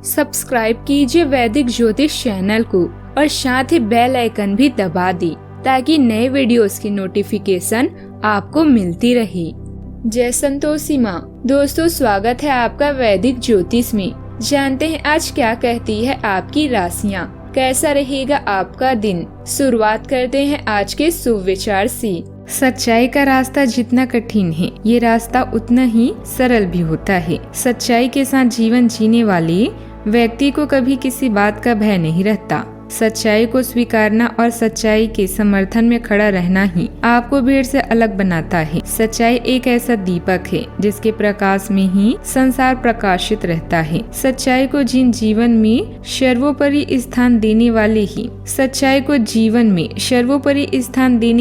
Subscribe कीजिए वैदिक ज्योतिष चैनल को और साथ ही बेल आइकन भी दबा दी ताकि नए वीडियोस की नोटिफिकेशन आपको मिलती रहे। जय संतोषी माँ। दोस्तों, स्वागत है आपका वैदिक ज्योतिष में। जानते हैं आज क्या कहती है आपकी राशियाँ, कैसा रहेगा आपका दिन। शुरुआत करते हैं आज के शुभ विचार से। सच्चाई का रास्ता जितना कठिन है, ये रास्ता उतना ही सरल भी होता है। सच्चाई के साथ जीवन जीने वाले व्यक्ति को कभी किसी बात का भय नहीं रहता। सच्चाई को स्वीकारना और सच्चाई के समर्थन में खड़ा रहना ही आपको भीड़ से अलग बनाता है। सच्चाई एक ऐसा दीपक है जिसके प्रकाश में ही संसार प्रकाशित रहता है। सच्चाई को जीवन में सर्वोपरि स्थान देने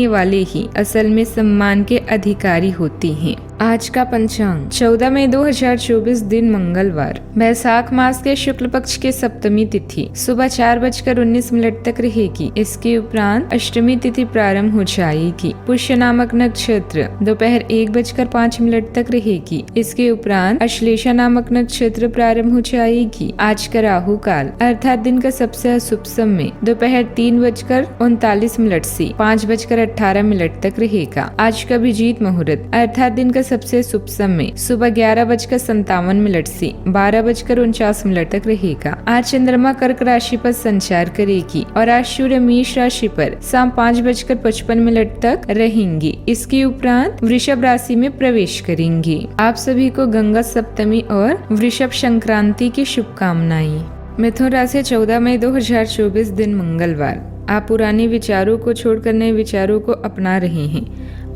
वाले ही असल में सम्मान के अधिकारी होते हैं। आज का पंचांग 14 मई 2024 दिन मंगलवार, वैशाख मास के शुक्ल पक्ष के सप्तमी तिथि सुबह 4:19 तक रहेगी। इसके उपरांत अष्टमी तिथि प्रारंभ हो जाएगी। पुष्य नामक नक्षत्र दोपहर 1:05 तक रहेगी। इसके उपरांत अश्लेषा नामक नक्षत्र प्रारंभ हो जाएगी। आज का राहु काल अर्थात दिन का सबसे अशुभ समय दोपहर 3:39 से 5:18 तक रहेगा। आज का अभिजीत मुहूर्त अर्थात दिन का सबसे शुभ समय सुबह 11:57 से 12:49 तक रहेगा। आज चंद्रमा कर्क राशि पर संचार करेगी और आज सूर्य मेष राशि पर शाम 5:55 तक रहेंगे। इसके उपरांत वृषभ राशि में प्रवेश करेंगे। आप सभी को गंगा सप्तमी और वृषभ संक्रांति की शुभकामनाएं। मिथुन राशि 14 मई 2024 दिन मंगलवार, आप पुराने विचारों को छोड़कर नए विचारों को अपना रहे हैं।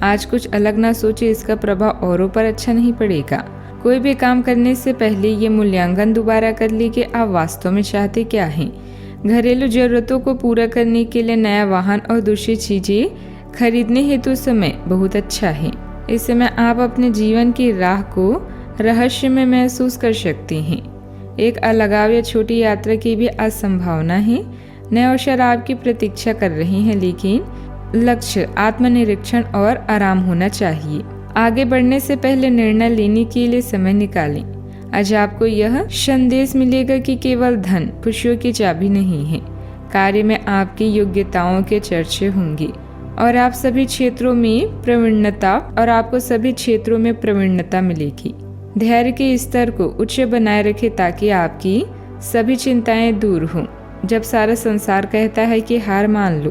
आज कुछ अलग ना सोचे, इसका प्रभाव औरों पर अच्छा नहीं पड़ेगा। कोई भी काम करने से पहले ये मूल्यांकन दोबारा कर ले कि आप वास्तव में चाहते क्या हैं। घरेलू जरूरतों को पूरा करने के लिए नया वाहन और दूसरी चीजें खरीदने हेतु समय बहुत अच्छा है। इस समय आप अपने जीवन की राह को रहस्य में महसूस कर सकते हैं। एक अलगाव या छोटी यात्रा की भी आज संभावना है। नए अवसर आपकी प्रतीक्षा कर रहे हैं, लेकिन लक्ष्य आत्मनिरीक्षण और आराम होना चाहिए। आगे बढ़ने से पहले निर्णय लेने के लिए समय निकालें। आज आपको यह संदेश मिलेगा कि केवल धन खुशियों की चाबी नहीं है। कार्य में आपकी योग्यताओं के चर्चे होंगे और आपको सभी क्षेत्रों में प्रवीणता मिलेगी। धैर्य के स्तर को उच्च बनाए रखें ताकि आपकी सभी चिंताएं दूर हों। जब सारा संसार कहता है कि हार मान लो,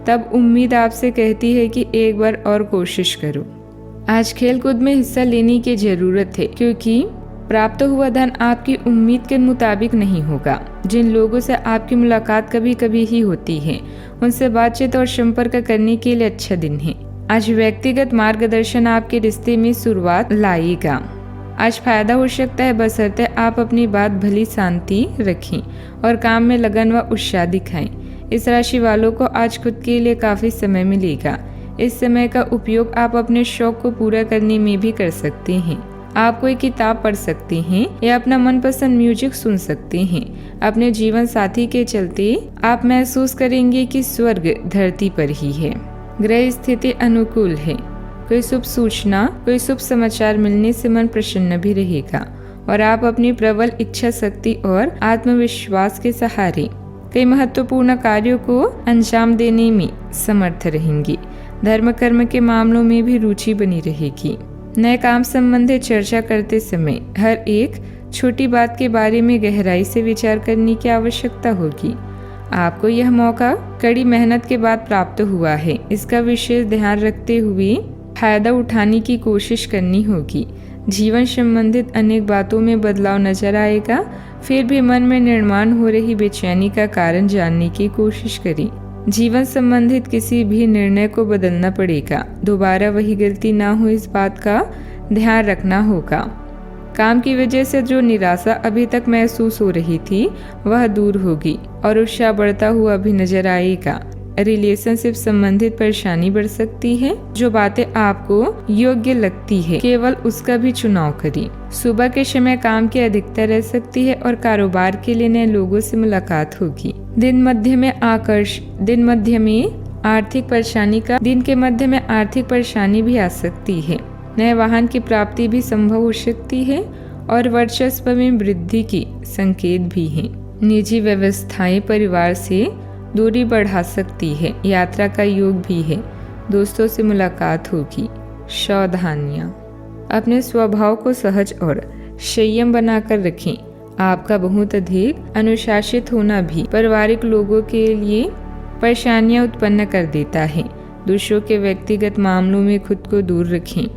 तब उम्मीद आपसे कहती है कि एक बार और कोशिश करो। आज खेलकूद में हिस्सा लेने की जरूरत है, क्योंकि प्राप्त हुआ धन आपकी उम्मीद के मुताबिक नहीं होगा। जिन लोगों से आपकी मुलाकात कभी कभी ही होती है, उनसे बातचीत और संपर्क करने के लिए अच्छा दिन है। आज व्यक्तिगत मार्गदर्शन आपके रिश्ते में शुरुआत लाएगा। आज फायदा हो सकता है, बशर्ते आप अपनी बात भली शांति रखें और काम में लगन व उत्साह दिखाएं। इस राशि वालों को आज खुद के लिए काफी समय मिलेगा। इस समय का उपयोग आप अपने शौक को पूरा करने में भी कर सकते हैं। आप कोई किताब पढ़ सकते हैं या अपना मनपसंद म्यूजिक सुन सकते हैं। अपने जीवन साथी के चलते आप महसूस करेंगे कि स्वर्ग धरती पर ही है। ग्रह स्थिति अनुकूल है। कोई शुभ सूचना, कोई शुभ समाचार मिलने से मन प्रसन्न भी रहेगा और आप अपनी प्रबल इच्छा शक्ति और आत्मविश्वास के सहारे कई महत्वपूर्ण कार्यों को अंजाम देने में समर्थ रहेंगे। धर्म कर्म के मामलों में भी रुचि बनी रहेगी। नए काम संबंधी चर्चा करते समय हर एक छोटी बात के बारे में गहराई से विचार करने की आवश्यकता होगी। आपको यह मौका कड़ी मेहनत के बाद प्राप्त हुआ है। इसका विशेष ध्यान रखते हुए फायदा उठाने की कोशिश करनी होगी। जीवन संबंधित अनेक बातों में बदलाव नजर आएगा। फिर भी मन में निर्माण हो रही बेचैनी का कारण जानने की कोशिश करें। जीवन संबंधित किसी भी निर्णय को बदलना पड़ेगा। दोबारा वही गलती ना हो, इस बात का ध्यान रखना होगा। काम की वजह से जो निराशा अभी तक महसूस हो रही थी, वह दूर होगी और उत्साह बढ़ता हुआ भी नजर आएगा। रिलेशनशिप संबंधित परेशानी बढ़ सकती है। जो बातें आपको योग्य लगती है, केवल उसका भी चुनाव करें। सुबह के समय काम की अधिकता रह सकती है और कारोबार के लिए नए लोगों से मुलाकात होगी। दिन के मध्य में आर्थिक परेशानी भी आ सकती है। नए वाहन की प्राप्ति भी संभव हो सकती है और वर्चस्व में वृद्धि की संकेत भी हैं। निजी व्यवस्थाएं परिवार से दूरी बढ़ा सकती है। यात्रा का योग भी है। दोस्तों से मुलाकात होगी। सावधानियां, अपने स्वभाव को सहज और संयम बनाकर रखें। आपका बहुत अधिक अनुशासित होना भी पारिवारिक लोगों के लिए परेशानियां उत्पन्न कर देता है। दूसरों के व्यक्तिगत मामलों में खुद को दूर रखें।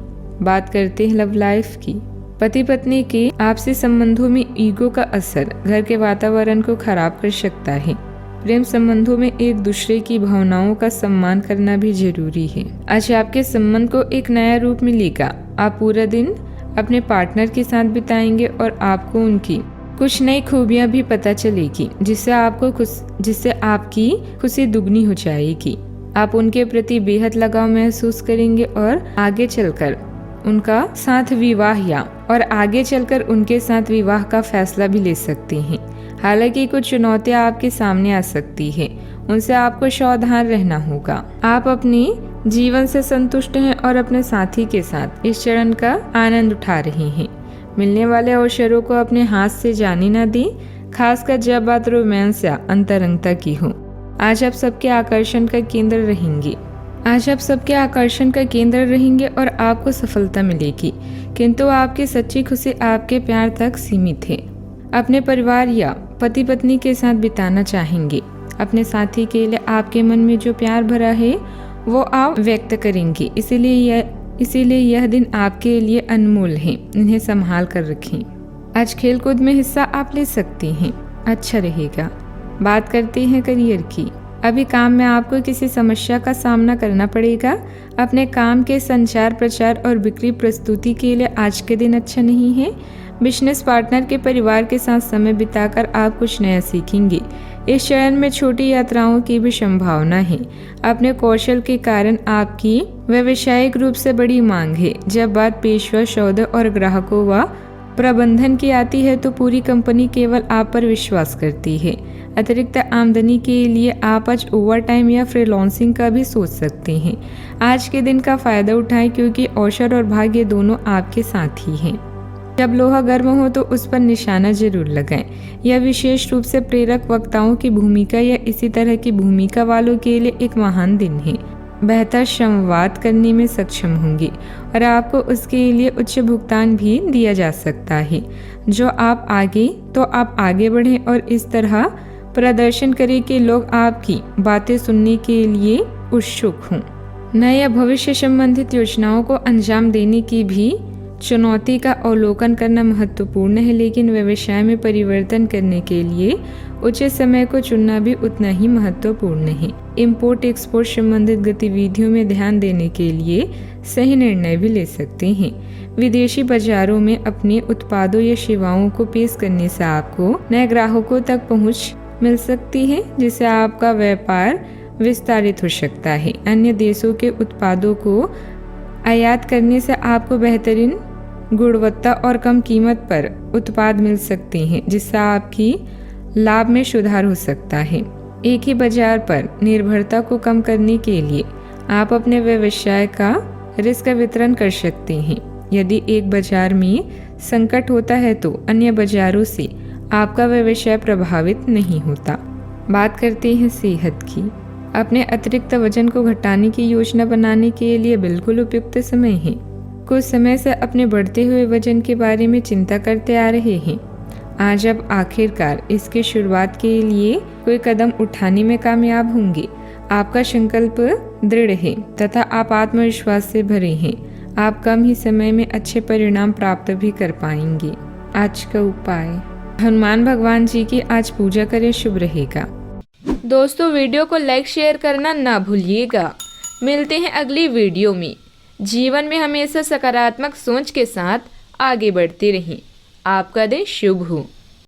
बात करते हैं लव लाइफ की। पति पत्नी के आपसी संबंधों में ईगो का असर घर के वातावरण को खराब कर सकता है। प्रेम संबंधों में एक दूसरे की भावनाओं का सम्मान करना भी जरूरी है। आज आपके संबंध को एक नया रूप मिलेगा। आप पूरा दिन अपने पार्टनर के साथ बिताएंगे और आपको उनकी कुछ नई खूबियां भी पता चलेगी, जिससे आपकी खुशी दुगनी हो जाएगी। आप उनके प्रति बेहद लगाव महसूस करेंगे और आगे चलकर उनके साथ विवाह का फैसला भी ले सकते हैं। हालांकि कुछ चुनौतियां आपके सामने आ सकती है, उनसे आपको सावधान रहना होगा। आप अपने जीवन से संतुष्ट हैं और अपने साथी के साथ इस चरण का आनंद उठा रहे हैं। मिलने वाले अवसरों को अपने हाथ से जाने न दें, खासकर जब बात रोमांस या अंतरंगता की हो। आज आप सबके आकर्षण का केंद्र रहेंगे और आपको सफलता मिलेगी, किंतु आपकी सच्ची खुशी आपके प्यार तक सीमित है। अपने परिवार या पति पत्नी के साथ बिताना चाहेंगे। अपने साथी के लिए आपके मन में जो प्यार भरा है वो आप व्यक्त करेंगे, इसीलिए यह दिन आपके लिए अनमोल है। इन्हें संभाल कर रखें। आज खेलकूद में हिस्सा आप ले सकते हैं, अच्छा रहेगा। बात करते हैं करियर की। अभी काम में आपको किसी समस्या का सामना करना पड़ेगा। अपने काम के संचार, प्रचार और बिक्री प्रस्तुति के लिए आज के दिन अच्छा नहीं है। बिजनेस पार्टनर के परिवार के साथ समय बिताकर आप कुछ नया सीखेंगे। इस चरण में छोटी यात्राओं की भी संभावना है। अपने कौशल के कारण आपकी व्यावसायिक रूप से बड़ी मांग है। जब बात पेशवा, सौदे और ग्राहकों व प्रबंधन की आती है तो पूरी कंपनी केवल आप पर विश्वास करती है। अतिरिक्त आमदनी के लिए आप आज ओवरटाइम या फ्रीलांसिंग का भी सोच सकते हैं। आज के दिन का फायदा उठाएं, क्योंकि अवसर और भाग्य दोनों आपके साथ ही हैं। जब लोहा गर्म हो तो उस पर निशाना जरूर लगाएं। यह विशेष रूप से प्रेरक वक्ताओं की भूमिका या इसी तरह की भूमिका वालों के लिए एक महान दिन है। बेहतर संवाद करने में सक्षम होंगे और आपको उसके लिए उच्च भुगतान भी दिया जा सकता है। आप आगे बढ़ें और इस तरह प्रदर्शन करें कि लोग आपकी बातें सुनने के लिए उत्सुक हों। नए भविष्य संबंधित योजनाओं को अंजाम देने की भी चुनौती का अवलोकन करना महत्वपूर्ण है, लेकिन व्यवसाय में परिवर्तन करने के लिए उचित समय को चुनना भी उतना ही महत्वपूर्ण है। इंपोर्ट एक्सपोर्ट संबंधित गतिविधियों में ध्यान देने के लिए सही निर्णय भी ले सकते हैं। विदेशी बाजारों में अपने उत्पादों या सेवाओं को पेश करने से आपको नए ग्राहकों तक पहुंच मिल सकती है, जिससे आपका व्यापार विस्तारित हो सकता है। अन्य देशों के उत्पादों को आयात करने से आपको बेहतरीन गुणवत्ता और कम कीमत पर उत्पाद मिल सकते हैं, जिससे आपकी लाभ में सुधार हो सकता है। एक ही बाजार पर निर्भरता को कम करने के लिए आप अपने व्यवसाय का रिस्क वितरण कर सकते हैं। यदि एक बाजार में संकट होता है तो अन्य बाजारों से आपका व्यवसाय प्रभावित नहीं होता। बात करते हैं सेहत की। अपने अतिरिक्त वजन को घटाने की योजना बनाने के लिए बिल्कुल उपयुक्त समय है। कुछ समय से अपने बढ़ते हुए वजन के बारे में चिंता करते आ रहे हैं। आज आप आखिरकार इसकी शुरुआत के लिए कोई कदम उठाने में कामयाब होंगे। आपका संकल्प दृढ़ है तथा आप आत्मविश्वास से भरे हैं। आप कम ही समय में अच्छे परिणाम प्राप्त भी कर पाएंगे। आज का उपाय, हनुमान भगवान जी की आज पूजा करें, शुभ रहेगा। दोस्तों, वीडियो को लाइक शेयर करना ना भूलिएगा। मिलते हैं अगली वीडियो में। जीवन में हमेशा सकारात्मक सोच के साथ आगे बढ़ते रहें। आपका दिन शुभ हो।